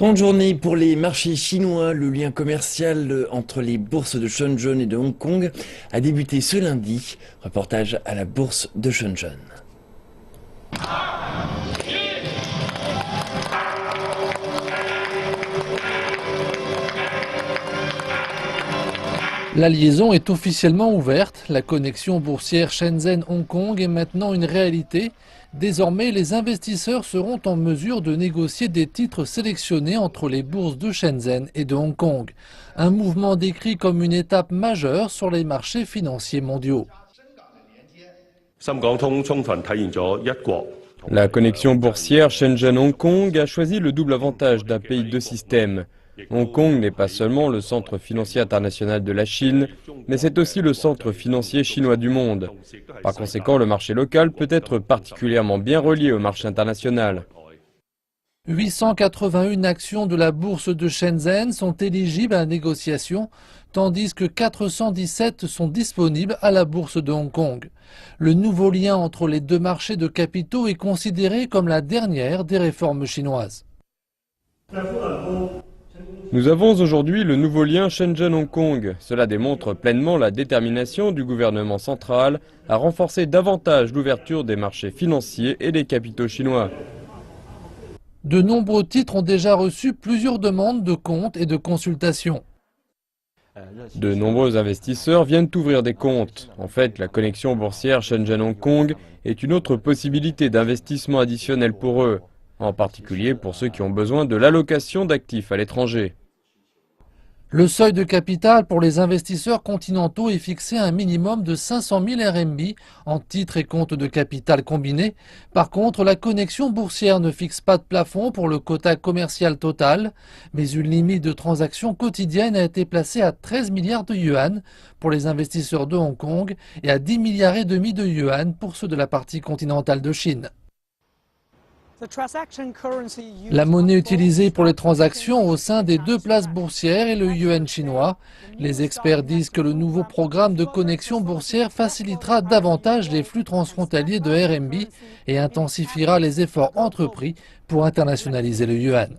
Grande journée pour les marchés chinois. Le lien commercial entre les bourses de Shenzhen et de Hong Kong a débuté ce lundi. Reportage à la bourse de Shenzhen. La liaison est officiellement ouverte. La connexion boursière Shenzhen-Hong Kong est maintenant une réalité. Désormais, les investisseurs seront en mesure de négocier des titres sélectionnés entre les bourses de Shenzhen et de Hong Kong. Un mouvement décrit comme une étape majeure sur les marchés financiers mondiaux. La connexion boursière Shenzhen-Hong Kong a choisi le double avantage d'un pays deux systèmes. Hong Kong n'est pas seulement le centre financier international de la Chine, mais c'est aussi le centre financier chinois du monde. Par conséquent, le marché local peut être particulièrement bien relié au marché international. 881 actions de la bourse de Shenzhen sont éligibles à la négociation, tandis que 417 sont disponibles à la bourse de Hong Kong. Le nouveau lien entre les deux marchés de capitaux est considéré comme la dernière des réformes chinoises. Nous avons aujourd'hui le nouveau lien Shenzhen-Hong Kong. Cela démontre pleinement la détermination du gouvernement central à renforcer davantage l'ouverture des marchés financiers et des capitaux chinois. De nombreux titres ont déjà reçu plusieurs demandes de comptes et de consultations. De nombreux investisseurs viennent ouvrir des comptes. En fait, la connexion boursière Shenzhen-Hong Kong est une autre possibilité d'investissement additionnel pour eux, en particulier pour ceux qui ont besoin de l'allocation d'actifs à l'étranger. Le seuil de capital pour les investisseurs continentaux est fixé à un minimum de 500 000 RMB en titres et comptes de capital combinés. Par contre, la connexion boursière ne fixe pas de plafond pour le quota commercial total, mais une limite de transactions quotidiennes a été placée à 13 milliards de yuan pour les investisseurs de Hong Kong et à 10 milliards et demi de yuan pour ceux de la partie continentale de Chine. La monnaie utilisée pour les transactions au sein des deux places boursières est le yuan chinois. Les experts disent que le nouveau programme de connexion boursière facilitera davantage les flux transfrontaliers de RMB et intensifiera les efforts entrepris pour internationaliser le yuan.